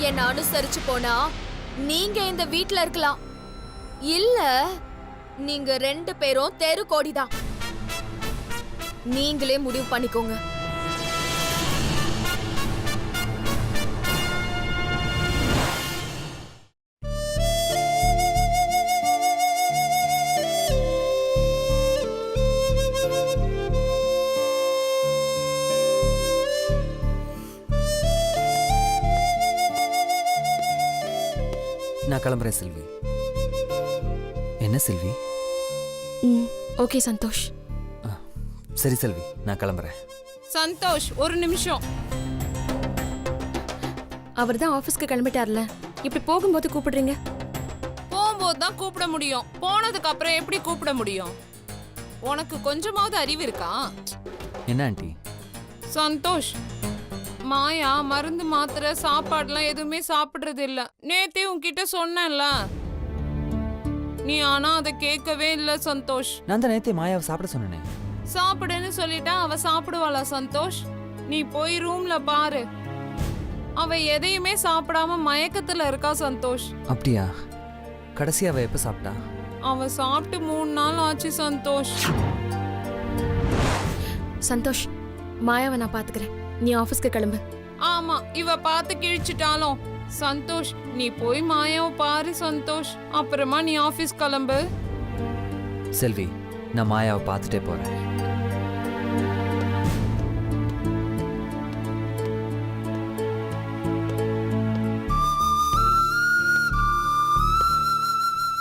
என்ன அனுசரிச்சு போனா நீங்க இந்த வீட்ல இருக்கலாம். இல்ல நீங்க 2 பேரும் தெரு கோடிதான். நீங்களே முடிவு பண்ணிக்கோங்க. நான் கிளம்புறேன் செல்வி. என்ன செல்வி? ஓகே சந்தோஷ். சரி செல்வி, நான் கிளம்புறேன். சந்தோஷ் ஒரு நிமிஷம். அவர் தான் ஆபீஸ்க்கு கிளம்பிட்டார்ல, இப்படி போகும்போது கூப்பிடுறீங்க? போகும்போது தான் கூப்பிட முடியும், போனதுக்கு அப்புறம் எப்படி கூப்பிட முடியும்? உனக்கு கொஞ்சமாவது அறிவு இருக்கா? என்ன ஆண்டி? சந்தோஷ், மாயா மருந்து மாத்திரை சாப்பாடுலாம் எதுவுமே சாப்பிடுறது இல்ல. நேத்தே உன்கிட்ட சொன்னேன்ல, நீ ஆனா அதை கேட்கவே இல்ல சந்தோஷ். நான் தான் நேத்தே மாயாவை சாப்பிட சொன்னேனே. சாப்பிடுன்னு சொல்லிட்டா அவ சாப்பிடுவாளா சந்தோஷ்? நீ போய் ரூம்ல பாரு, அவ எதையுமே சாப்பிடாம மயக்கத்துல இருக்கா சந்தோஷ். அப்படியா? கடைசி அவ எப்ப சாப்பிட்டா? அவ சாப்பிட்டு 3 நாள் ஆச்சு சந்தோஷ். சந்தோஷ், மாயாவை நான் பாத்துக்கிறேன், நீ ஆபீஸ்க்கு கிளம்பு. ஆமா, இவ பார்த்து கிழிச்சிட்டாலும் சந்தோஷ், நீ போய் மாயாவை பாரு சந்தோஷ், அப்புறமா நீ ஆபீஸ் கிளம்பு. செல்வி, நான் மாயாவை பார்த்துட்டே போறேன்.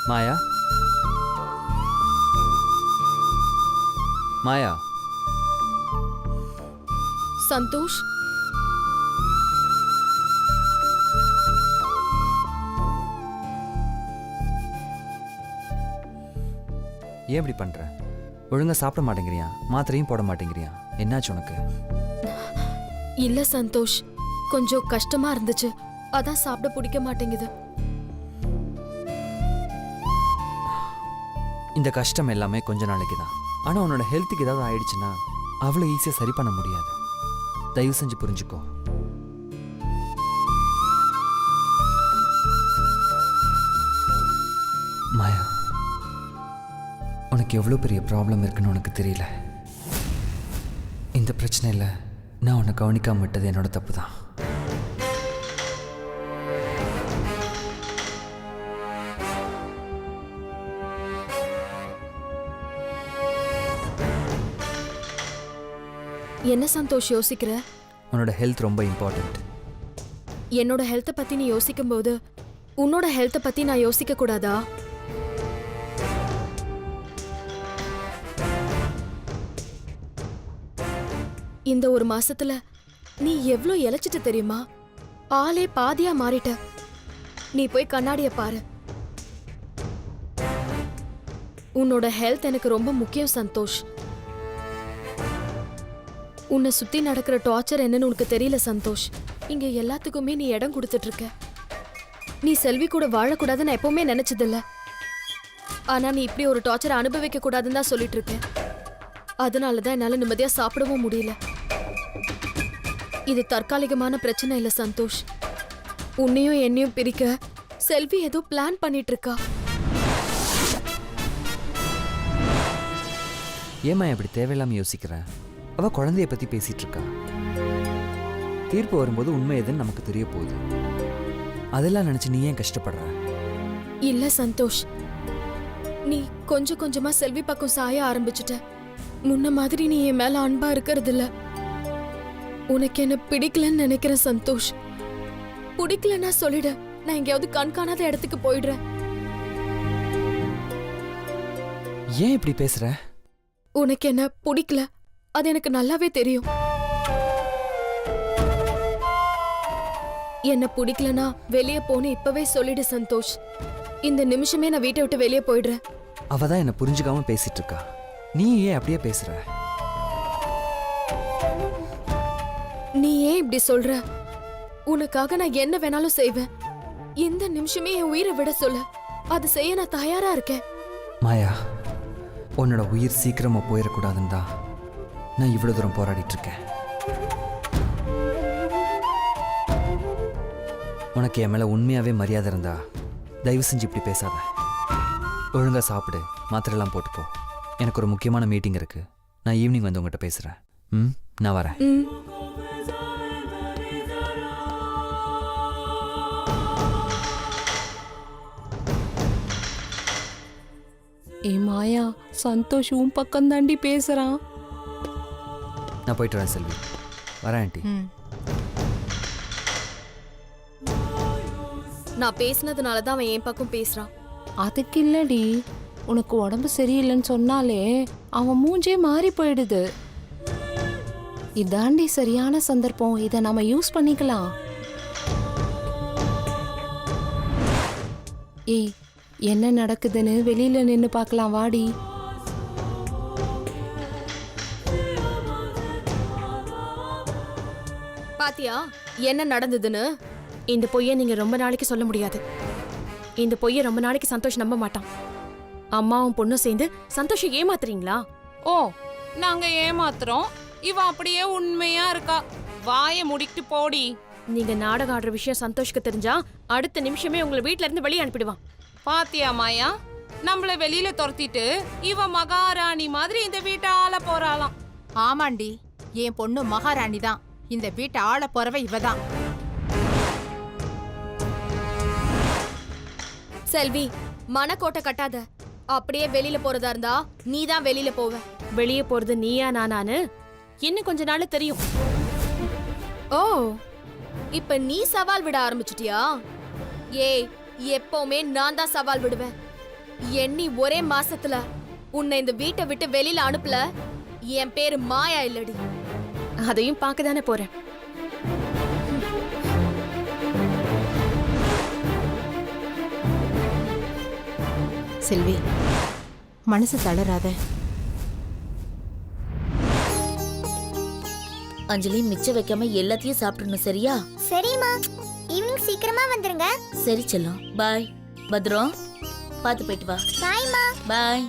மாயா, மாயா. சந்தோஷ், ஏன் இப்படி பண்ற? ஒழுங்கா சாப்பிட மாட்டேங்கிறியா? மாத்திரையும் போட மாட்டேங்கிறியா? என்னாச்சு உனக்கு? இல்ல சந்தோஷ், கொஞ்சம் கஷ்டமா இருந்துச்சு, அதான் சாப்பிட பிடிக்க மாட்டேங்குது. இந்த கஷ்டம் எல்லாமே கொஞ்ச நாளைக்கு தான். ஆனா உன்னோட ஹெல்த்துக்கு ஏதாவது ஆயிடுச்சுன்னா அவ்வளோ ஈஸியா சரி பண்ண முடியாது. தயவு செஞ்சு புரிஞ்சுக்கோ. மாயா, உனக்கு எவ்வளோ பெரிய ப்ராப்ளம் இருக்குன்னு உனக்கு தெரியல. இந்த பிரச்சனையில் நான் உன்னை கவனிக்காம விட்டது என்னோட தப்பு தான். என்ன சந்தோஷ் யோசிக்கிற? உன்னோட ஹெல்த் ரொம்ப இம்பார்ட்டன்ட். என்னோட ஹெல்த்தை பத்தி நீ யோசிக்கும் போது உன்னோட ஹெல்த்தை பத்தி நான் யோசிக்க கூடாதா? இந்த ஒரு மாசத்துல நீ எவ்ளோ இழைச்சிட்டு தெரியுமா? ஆளே பாதியா மாறிட்ட. நீ போய் கண்ணாடிய பாரு. உன்னோட ஹெல்த் எனக்கு ரொம்ப முக்கியம் சந்தோஷ். உன்னை சுத்தி நடக்கிற டார்ச்சர் என்னன்னு உனக்கு தெரியல சந்தோஷ். இங்க எல்லாத்துக்குமே நீ இடம் கொடுத்துட்டு இருக்க. நீ செல்வி கூட வாழக்கூடாதுன்னு எப்பவுமே நினைச்சதில்ல. ஆனா நீ இப்படி ஒரு டார்ச்சரை அனுபவிக்க கூடாதுன்னு தான் சொல்லிட்டு இருக்க. அதனாலதான் என்னால நிம்மதியா சாப்பிடவும் முடியல. இது தற்காலிகமான பிரச்சனை இல்ல சந்தோஷ். உன்னையும் என்னையும் பிரிக்க செல்வி ஏதோ பிளான் பண்ணிட்டு இருக்கா. ஏமா இப்படி தேவையில்லாம யோசிக்கிறேன்? அவ குழந்தைய பத்தி பேசிட்டு இருக்கா. தீர்ப்பு வரும்போது உண்மை எதுன்னு நமக்கு தெரிய போகுது. அதெல்லாம் நினைச்சு நீ ஏன் கஷ்டப்படுற? இல்ல சந்தோஷ், நீ கொஞ்சம் கொஞ்சமா செல்வி பக்கம் சாய ஆரம்பிச்சுட்ட. முன்ன மாதிரி நீ என் மேல அன்பா இருக்கிறது இல்ல. உனக்கு என்ன பிடிக்கலன்னு நினைக்கிறேன் சந்தோஷ். பிடிக்கலன்னா சொல்லிட, நான் எங்கேயாவது கண்காணாத இடத்துக்கு போயிடுறேன். ஏன் இப்படி பேசுற? உனக்கு என்ன பிடிக்கல, அது எனக்கு நல்லாவே தெரியும். என்ன பிடிக்கலனா வெளியே போன இப்பவே சொல்லிடு சந்தோஷ். இந்த நிமிஷமே நான் வீட்டை விட்டு வெளியே போயிடுறேன். அவதான் என்ன புரிஞ்சுக்காம பேசிட்டு இருக்கா. நீ ஏன் அப்படியே பேசுற? நீ ஏன் இப்படி சொல்ற? உனக்காக நான் என்ன வேணாலும் செய்வேன். இந்த நிமிஷமே என் உயிரை விட சொல்ல, அது செய்ய நான் தயாரா இருக்கேன். மாயா, உன்னோட உயிர் சீக்கிரமா போயிடக்கூடாதுன்னு தான் நான் இவ்வளவு தூரம் போராடிட்டு இருக்கேன். உனக்கு என் மேலே உண்மையாகவே மரியாதை இருந்தா தயவு செஞ்சு இப்படி பேசாத. ஒழுங்காக சாப்பிடு, மாத்திரைலாம் போட்டுப்போ. எனக்கு ஒரு முக்கியமான மீட்டிங் இருக்கு. நான் ஈவினிங் வந்து உங்கள்கிட்ட பேசுகிறேன். நான் வரேன். ஏ மாயா, சந்தோஷ் உன் பக்கம் தாண்டி பேசுறான். நான் போயிட்டு வரேன் செல்வி. வரேன் ஆண்டி. நான் பேசினதுனால தான் அவன் என் பக்கம் பேசுறான். அதுக்கு இல்லடி, உனக்கு உடம்பு சரியில்லைன்னு சொன்னாலே அவன் மூஞ்சே மாறி போயிடுது. இதாண்டி சரியான சந்தர்ப்பம், இதை நாம யூஸ் பண்ணிக்கலாம். ஏய், என்ன நடக்குதுன்னு வெளியில நின்னு பார்க்கலாம் வாடி. பாத்தியா என்ன நடந்ததுன்னு? இந்த பொய்யை நீங்க ரொம்ப நாளைக்கு சொல்ல முடியாது. இந்த பொய்யை ரொம்ப நாளைக்கு சந்தோஷ் நம்ப மாட்டான். அம்மாவும் பொண்ணும் சேர்ந்து சந்தோஷம் ஏமாத்துறீங்களா? ஓ, நாங்க ஏமாத்துறோம், இவ அப்படியே உண்மையா இருக்கா. வாயை முடிக்கிட்டு போடி. நீங்க நாடகம் ஆடுற விஷயம் சந்தோஷ்க்கு தெரிஞ்சா அடுத்த நிமிஷமே உங்களை வீட்ல இருந்து வெளியே அனுப்பிடுவான். பாத்தியா மாயா, நம்மள வெளியில துரத்திட்டு இவ மகாராணி மாதிரி இந்த வீட்டை ஆள போறாளாம். ஆமாண்டி, என் பொண்ணு மகாராணி தான். இந்த வீட்டை ஆள போறவ இவதான். செல்வி, மனக்கோட்டை கட்டாத. அப்படியே வெளியில போறதா இருந்தா நீ தான் வெளியில போவ. வெளியே போறது நீயா நானான்னு இன்னும் கொஞ்ச நாள் தெரியும். ஓ, இப்ப நீ சவால் விட ஆரம்பிச்சிட்டியா? ஏய், எப்பவுமே நான் தான் சவால் விடுவேன். எண்ணி ஒரே மாசத்துல உன்னை இந்த வீட்டை விட்டு வெளியில அனுப்பல, என் பேரு மாயா இல்லடி. அதையும் பார்க்க தானே போறேன். செல்வி, மனசு தளராத. அஞ்சலி, மிச்சம் வைக்காம எல்லாத்தையும் சாப்பிடணும், சரியா? சரிம்மா, ஈவினிங் சீக்கிரமா வந்துருங்க. சரி செல்லம், பாய். பத்ரம், பார்த்து போயிட்டு வா. பாய்மா. பாய்.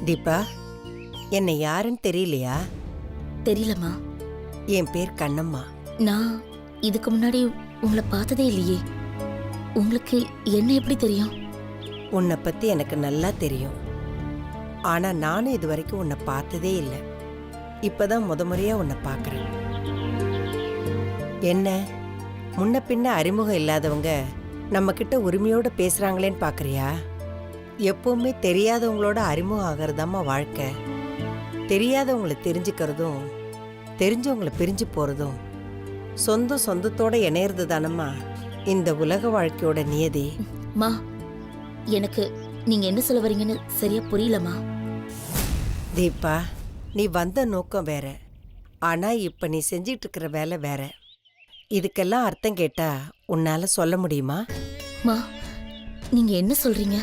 தீபா, என்னை யாருன்னு தெரியலையா? தெரியலம்மா. என் பேர் கண்ணம்மா. நான் இதுக்கு முன்னாடி உங்களை பார்த்ததே இல்லையே. உங்களுக்கு என்ன எப்படி தெரியும்? உன்னை பத்தி எனக்கு நல்லா தெரியும். ஆனா நானும் இது வரைக்கும் உன்னை பார்த்ததே இல்லை. இப்பதான் முறையா உன்னை பார்க்கறேன். என்ன, முன்ன பின்ன அறிமுகம் இல்லாதவங்க நம்ம கிட்ட உரிமையோட பேசுறாங்களேன்னு பாக்குறியா? எப்பவுமே தெரியாதவங்களோட அறிமுகம் ஆகிறதாம்மா வாழ்க்கை. தெரியாதவங்களை தெரிஞ்சுக்கிறதும் தெரிஞ்சவங்களை பிரிஞ்சு போறதும் சொந்தத்தோட இணையிறது தானம்மா இந்த உலக வாழ்க்கையோட நியதி. மா, எனக்கு நீங்க என்ன சொல்ல வரீங்கன்னு சரியா புரியலம்மா. தீபா, நீ வந்த நோக்கம் வேற, ஆனா இப்ப நீ செஞ்சிட்டு இருக்கிற வேலை வேற. இதுக்கெல்லாம் அர்த்தம் கேட்டா உன்னால சொல்ல முடியுமா? மா, நீங்க என்ன சொல்றீங்க?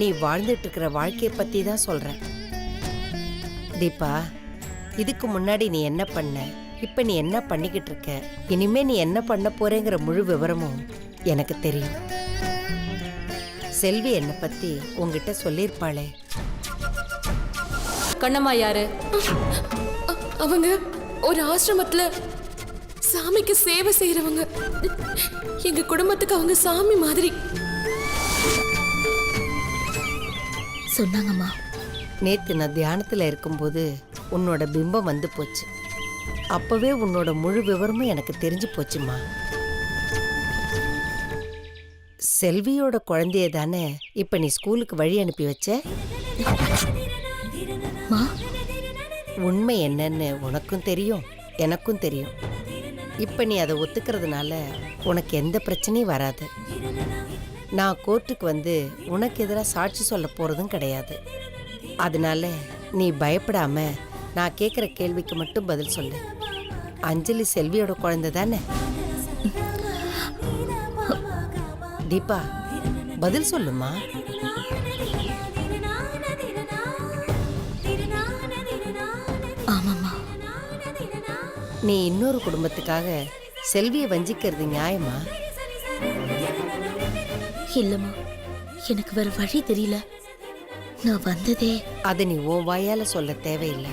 நீ வாழ்ந்துட்டு இருக்கிற வாழ்க்கைய பத்தி தான் சொல்றேன். தீபா, இதுக்கு முன்னாடி நீ என்ன பண்ண, இப்ப நீ என்ன பண்ணிக்கிட்டு இருக்க, இனிமே நீ என்ன பண்ண போறேங்கிற முழு விவரமும் எனக்கு தெரியும். செல்வி என்னை பத்தி உங்ககிட்ட சொல்லியிருப்பாளே. கண்ணம்மா யாரு? அவங்க ஒரு ஆசிரமத்துல சாமிக்கு சேவை செய்யறவங்க. எங்க குடும்பத்துக்கு அவங்க சாமி மாதிரி. சொன்னாங்கம்மா. நேத்து நான் தியானத்துல இருக்கும்போது உன்னோட பிம்பம் வந்து போச்சு. அப்பவே உன்னோட முழு விவரமும் எனக்கு தெரிஞ்சு போச்சுமா. செல்வியோட குழந்தைய தானே இப்ப நீ ஸ்கூலுக்கு வழி அனுப்பி வச்ச? மா, உண்மை என்னன்னு உனக்கும் தெரியும், எனக்கும் தெரியும். இப்ப நீ அதை ஒத்துக்கிறதுனால உனக்கு எந்த பிரச்சனையும் வராது. நான் கோர்ட்டுக்கு வந்து உனக்கு எதிராக சாட்சி சொல்ல போறதும் கிடையாது. அதனால நீ பயப்படாம நான் கேட்குற கேள்விக்கு மட்டும் பதில் சொல்லு. அஞ்சலி செல்வியோட குழந்தை தானே? தீபா, பதில் சொல்லுமா. ஆமாம்மா. நீ இன்னொரு குடும்பத்துக்காக செல்வியை வஞ்சிக்கிறது நியாயமா? இல்லம்மா, எனக்கு வேற வழி தெரியல. நான் வந்ததே அதை நீ உன் வாயால சொல்ல தேவையில்லை.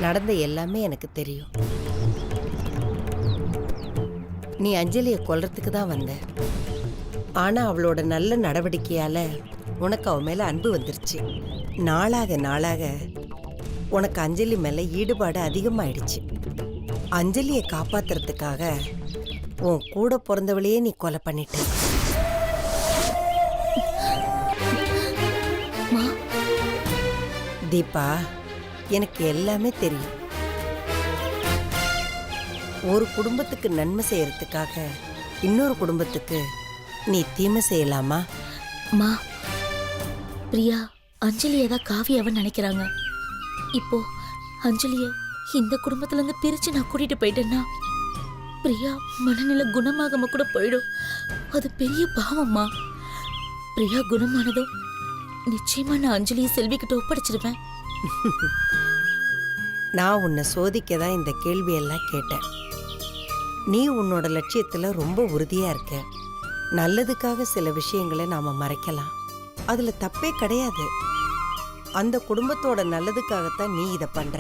நடந்த எல்லாமே எனக்கு தெரியும். நீ அஞ்சலியை கொல்றதுக்கு தான் வந்த. ஆனா அவளோட நல்ல நடவடிக்கையால உனக்கு அவ மேல அன்பு வந்துருச்சு. நாளாக நாளாக உனக்கு அஞ்சலி மேல ஈடுபாடு அதிகமாயிடுச்சு. அஞ்சலியை காப்பாத்துறதுக்காக உன் கூட பிறந்தவளையே நீ கொலை பண்ணிட்ட. மா, தீபா, எனக்கு எல்லாமே தெரியும். ஒரு குடும்பத்துக்கு நன்மை செய்யறதுக்காக இன்னொரு குடும்பத்துக்கு நீ தீமை செய்யலாமா? மா, பிரியா அஞ்சலியை தான் காவியாவன்னு நினைக்கிறாங்க. இப்போ அஞ்சலிய இந்த குடும்பத்துல இருந்து பிரிச்சு நான் கூட்டிட்டு போயிட்டேன்னா பிரியா மனநிலை குணமாகாம கூட போயிடும். அது பெரிய பாவம்மா. பிரியா குணமானதும் நிச்சயமா நான் அஞ்சலியை செல்வி கிட்ட ஒப்படைச்சிருவேன். நான் உன்னை சோதிக்க தான் இந்த கேள்வியெல்லாம் கேட்டேன். நீ உன்னோட லட்சியத்துல ரொம்ப உறுதியா இருக்க. நல்லதுக்காக சில விஷயங்களை நாம மறைக்கலாம், அதுல தப்பே கிடையாது. அந்த குடும்பத்தோட நல்லதுக்காகத்தான் நீ இத பண்ற.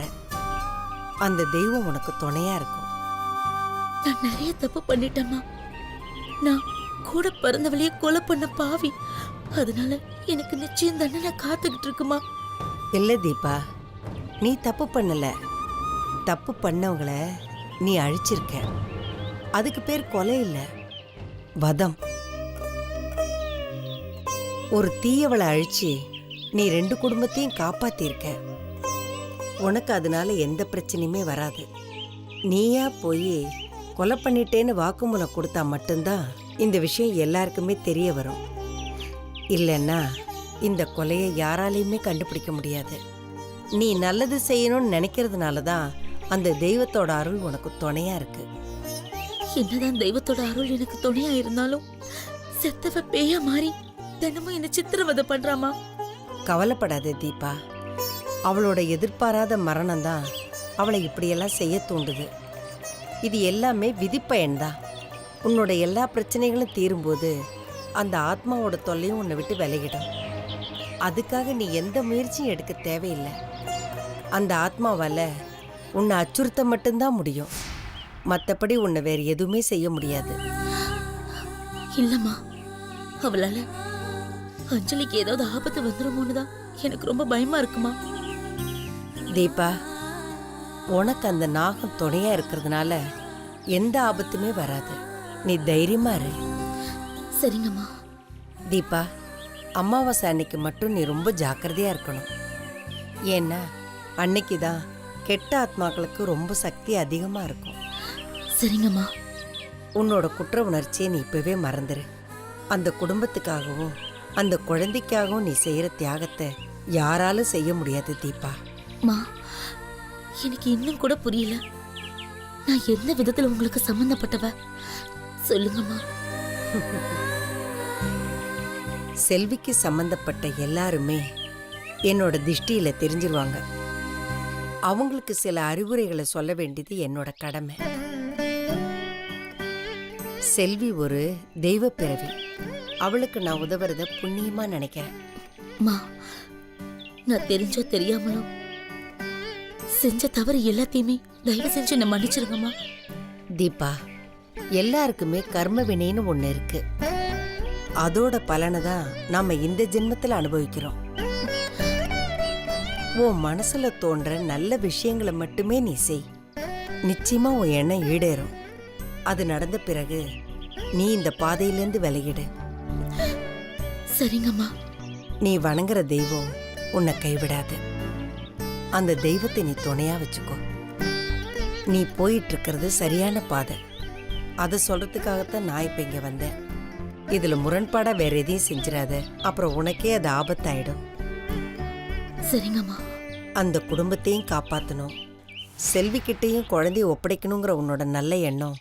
அந்த தெய்வம் உனக்கு துணையா இருக்கும். நான் நிறைய தப்பு பண்ணிட்டேம்மா. நான் கூட பிறந்தவளையே கொலை பண்ண பாவி. அதனால எனக்கு நிச்சயம் தண்டனை காத்துக்கிட்டு இருக்குமா. இல்ல தீபா, நீ தப்பு பண்ணல. தப்பு பண்ணவங்கள நீ அழிச்சிருக்க. அதுக்கு பேர் கொலை இல்ல, வதம். ஒரு தீயவளை அழிச்சு நீ 2 குடும்பத்தையும் காப்பாத்திருக்க. உனக்கு அதனால எந்த பிரச்சனையுமே வராது. நீயா போய் கொலை பண்ணிட்டேன்னு வாக்குமூலம் கொடுத்தா மட்டும்தான் இந்த விஷயம் எல்லாருக்குமே தெரிய வரும். இல்லைன்னா இந்த கொலையை யாராலையுமே கண்டுபிடிக்க முடியாது. நீ நல்லது செய்யணும்னு நினைக்கிறதுனால தான் அந்த தெய்வத்தோட அருள் உனக்கு துணையா இருக்கு. என்னதான் தெய்வத்தோட அருள் எனக்கு துணையா இருந்தாலும் செத்தவ பேயா மாறி தினமும் என்ன சித்திரவதை பண்றாமா. கவலைப்படாத தீபா, அவளோட எதிர்பாராத மரணம் தான் அவளை இப்படியெல்லாம் செய்ய தூண்டுது. இது எல்லாமே விதிப்பயன்தான். உன்னோட எல்லா பிரச்சனைகளும் தீரும்போது அந்த ஆத்மாவோட தொல்லையும் உன்னை விட்டு விலகிடும். அதுக்காக நீ எந்த முயற்சியும் எடுக்க தேவையில்லை. அந்த ஆத்மாவால உன்னை அச்சுறுத்த மட்டும்தான் முடியும். மற்றபடி உன்னை வேற எதுவுமே செய்ய முடியாது. இல்லம்மா, அவளால அஞ்சலிக்கு ஏதாவது ஆபத்து வந்துருமோன்னு தான் எனக்கு ரொம்ப பயமா இருக்குமா. தீபா, உனக்கு அந்த நாகம் துணையா இருக்கிறதுனால எந்த ஆபத்துமே வராது. நீ தைரியமா இரு. சரிங்கம்மா. தீபா, அமாவாசை அன்னைக்கு மட்டும் நீ ரொம்ப ஜாக்கிரதையா இருக்கணும். ஏன்னா அன்னைக்கு தான் கெட்ட ஆத்மாக்களுக்கு ரொம்ப சக்தி அதிகமா இருக்கும். சரிங்கம்மா. உன்னோட குற்ற உணர்ச்சியை நீ இப்பவே மறந்துரு. அந்த குடும்பத்துக்காகவும் அந்த குழந்தைக்காகவும் நீ செய்யற தியாகத்தை யாராலும் செய்ய முடியாது தீபா. மா, எனக்கு இன்னும் கூட புரியல. நான் எந்த விதத்துல உங்களுக்கு சம்பந்தப்பட்டவ சொல்லுங்கம்மா. செல்விக்கு சம்பந்தப்பட்ட எல்லாருமே என்னோட திஷ்டியில தெரிஞ்சிருவாங்க. அவங்களுக்கு சில அறிவுரைகளை சொல்ல வேண்டியது என்னோட கடமை. செல்வி ஒரு தெய்வ பிறவி. அவளுக்கு நான் உதவுறத புண்ணியமா நினைக்கிறேன். மா, நான் தெரிஞ்சோ தெரியாமலோ செஞ்ச தவறு எல்லாத்தையுமே தயவு செஞ்சு என்ன மன்னிச்சிருங்கம்மா. தீபா, எல்லாருக்குமே கர்ம வினைன்னு ஒண்ணு இருக்கு. அதோட பலனை தான் நாம இந்த ஜென்மத்துல அனுபவிக்கிறோம். உன் மனசுல தோன்ற நல்ல விஷயங்களை மட்டுமே நீ செய். நிச்சயமா உன் எண்ணம் ஈடேறும். அது நடந்த பிறகு நீ இந்த பாதையிலேருந்து விலகிடு. சரிங்கம்மா. நீ வணங்குற தெய்வம் உன்னை கைவிடாது. அந்த தெய்வத்தை நீ துணையா வச்சுக்கோ. நீ போயிட்டு இருக்கிறது சரியான பாதை. அதை சொல்றதுக்காகத்தான் நான் இப்ப இங்க வந்தேன். இதுல முரண்பாடா வேற எதையும் செஞ்சிடாத, அப்புறம் உனக்கே அது ஆபத்தாயிடும். சரிங்கம்மா. அந்த குடும்பத்தையும் காப்பாத்தணும், செல்விக்கிட்டையும் குழந்தைய ஒப்படைக்கணுங்கிற உன்னோட நல்ல எண்ணம்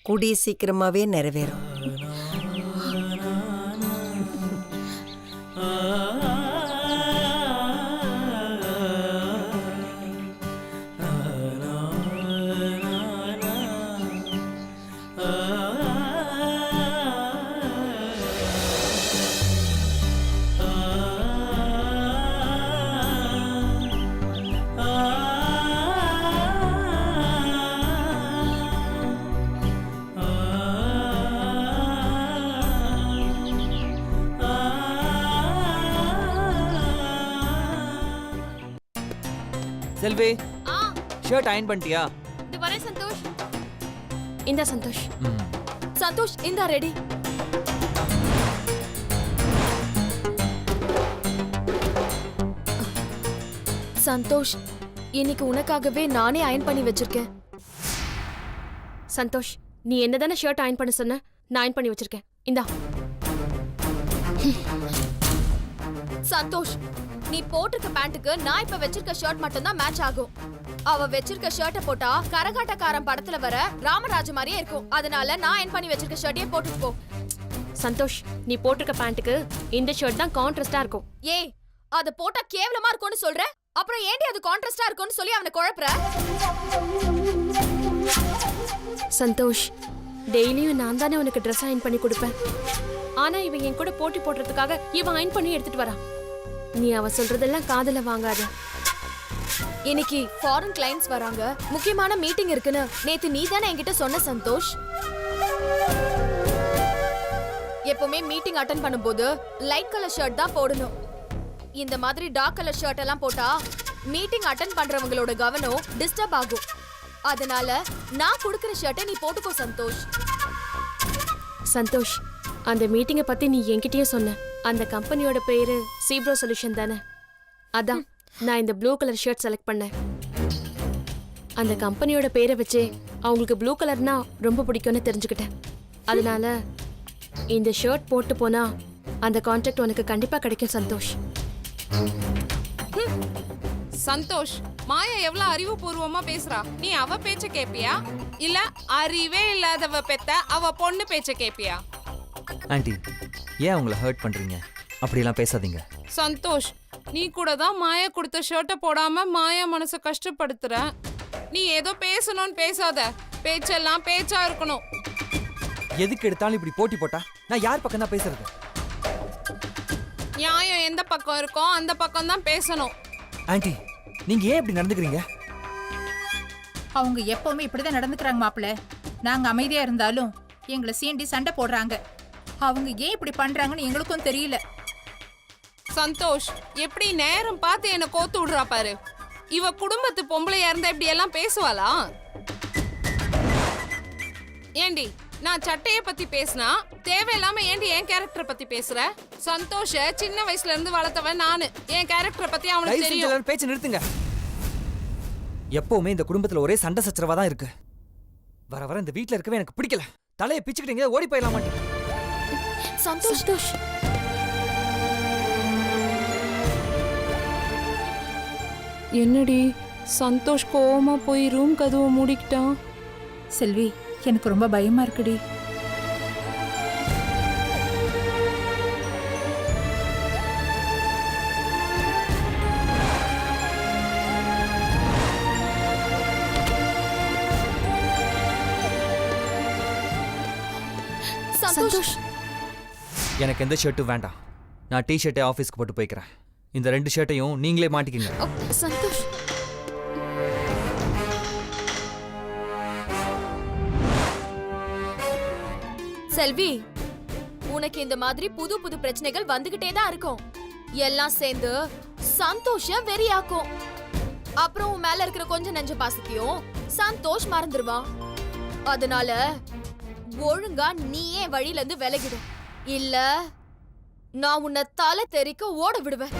கூடிய சீக்கிரமாவே நிறைவேறும். செல்வி ஷர்ட் அயன் பண்ணிட்டியா? இது வரே சந்தோஷ். இந்த சந்தோஷ். ம். சந்தோஷ் இந்த ரெடி. சந்தோஷ், இன்னைக்கு உனக்காகவே நானே அயன் பண்ணி வச்சிருக்கேன். சந்தோஷ், நீ என்னதானே ஷர்ட் அயன் பண்ண சொன்ன? நான் அயன் பண்ணி வச்சிருக்கேன். இந்தா. சந்தோஷ், நீ போட்டிருக்க பேண்ட்டுக்கு நான் இப்ப வச்சிருக்க ஷர்ட் மட்டும் தான் மேட்ச் ஆகும். அவ வச்சிருக்க ஷர்ட்டை போட்டா கரகாட்டக்காரன் படத்துல வர ராமராஜ மாதிரியே இருக்கும். அதனால நான் அயன் பண்ணி வச்சிருக்க ஷர்ட்டையே போட்டுட்டு போ. சந்தோஷ், நீ போட்டிருக்க பேண்ட்டுக்கு இந்த ஷர்ட் தான் கான்ட்ராஸ்டா இருக்கும். ஏய், அத போட்டா கேவலமா இருக்கும்னு சொல்ற, அப்புறம் ஏன்டி அது கான்ட்ராஸ்டா இருக்கும்னு சொல்லி அவனை குழப்புற? சந்தோஷ், டெய்லியும் நான் தானே உனக்கு ட்ரெஸ் அயன் பண்ணி கொடுப்பேன். ஆனா இவன் என் கூட போட்டி போடுறதுக்காக இவன் அயன் பண்ணி எடுத்துட்டு வரான். நீ அவ சொல்றதெல்லாம் காதுல வாங்காத. இன்னைக்கு ஃபாரின் கிளையண்ட்ஸ் வராங்க, முக்கியமான மீட்டிங் இருக்குன்னு நேத்து நீ தானே என்கிட்ட சொன்ன சந்தோஷ். எப்பவுமே மீட்டிங் அட்டெண்ட் பண்ணும்போது லைட் கலர் ஷர்ட் தான் போடணும். இந்த மாதிரி டார்க் கலர் ஷர்ட் எல்லாம் போட்டா மீட்டிங் அட்டெண்ட் பண்றவங்களோட கவனம் டிஸ்டர்ப் ஆகும். அதனால நான் கொடுக்கிற ஷர்ட்டை நீ போட்டுக்கோ சந்தோஷ். சந்தோஷ், அந்த மீட்டிங்கை பத்தி நீ என்கிட்டயே சொன்ன. அந்த கம்பெனியோட பேரு சீப்ரோ சொல்யூஷன் தானே? அதான் நான் இந்த ப்ளூ கலர் ஷர்ட் செலக்ட் பண்ணேன். அந்த கம்பெனியோட பேரை வச்சே அவங்களுக்கு ப்ளூ கலர்னா ரொம்ப பிடிக்கும்னு தெரிஞ்சுக்கிட்டேன். அதனால இந்த ஷர்ட் போட்டு போனா அந்த கான்ட்ராக்ட் உனக்கு கண்டிப்பா கிடைக்கும் சந்தோஷ். சந்தோஷ், மாயா எவ்வளவு அறிவுபூர்வமா பேசுறா. நீ அவ பேச்ச கேப்பியா இல்ல அறிவே இல்லாதவ பெத்த அவ பொண்ணு பேச்ச கேப்பியா? ஆண்டி, ஏன் உங்களை ஹர்ட் பண்றீங்க? அப்படியெல்லாம் பேசாதீங்க. சந்தோஷ், நீ கூட தான் மாயா கொடுத்த ஷர்ட்டை போடாம மாயா மனசை கஷ்டப்படுத்துற. நீ ஏதோ பேசணும்னு பேசாத. பேச்செல்லாம் பேச்சா இருக்கணும். எதுக்கு எடுத்தாலும் இப்படி போட்டி போட்டா நான் யார் பக்கம் தான் பேசுறது? நியாயம் எந்த பக்கம் இருக்கோ அந்த பக்கம் தான் பேசணும். ஆண்டி, நீங்க ஏன் இப்படி நடந்துக்கிறீங்க? அவங்க எப்பவுமே இப்படிதான் நடந்துக்கிறாங்க மாப்பிள்ள. நாங்க அமைதியா இருந்தாலும் எங்களை சீண்டி சண்டை போடுறாங்க. அவங்க ஏன் இப்படி பண்றாங்கன்னு எங்களுக்கும் தெரியல. சந்தோஷ், எப்படி நேரம் பார்த்து என்ன கோத்து விடுறா பாரு. இவ குடும்பத்து பொம்பளையா இருந்தா இப்படி எல்லாம் பேசுவாளா? ஏண்டி, நான் சட்டைய பத்தி பேசினா தேவையில்லாம ஏண்டி என் கேரக்டரை பத்தி பேசுற? சந்தோஷ சின்ன வயசுல இருந்து வளர்த்தவன் நானு. என் கேரக்டரை பத்தி அவனுக்கு தெரியும். பேச்சு நிறுத்துங்க. எப்பவுமே இந்த குடும்பத்துல ஒரே சண்டை சச்சரவா தான் இருக்கு. வர வர இந்த வீட்ல இருக்கவே எனக்கு பிடிக்கல. தலையை பிச்சுக்கிட்டீங்க, ஓடி போயிடலாம் மாட்டேன். சந்தோஷ், என்னடி சந்தோஷ் கோவமா போய் ரூம் கதவை மூடிக்கிட்டான்? செல்வி, எனக்கு ரொம்ப பயமா இருக்குடி. சந்தோஷ், எனக்கு எந்த ஷர்ட்டும் வேண்டாம். நான் டி ஷர்ட்டை ஆஃபீஸ்க்கு போட்டு போய்க்கிறேன். இந்த 2 ஷர்ட்டையும் நீங்களே மாட்டிக்கிங்க. சந்தோஷ். செல்வி, உனக்கு இந்த மாதிரி புது புது பிரச்சனைகள் வந்துகிட்டே தான் இருக்கும். எல்லாம் சேர்ந்து சந்தோஷ வெறியாக்கும். அப்புறம் உன் மேல இருக்கிற கொஞ்சம் நெஞ்ச பாசத்தையும் சந்தோஷ் மறந்துடுவான். அதனால ஒழுங்கா நீயே வழியில இருந்து விலகிடு. இல்ல நான் உன்னை தலை தெறிக்க ஓட விடுவேன்.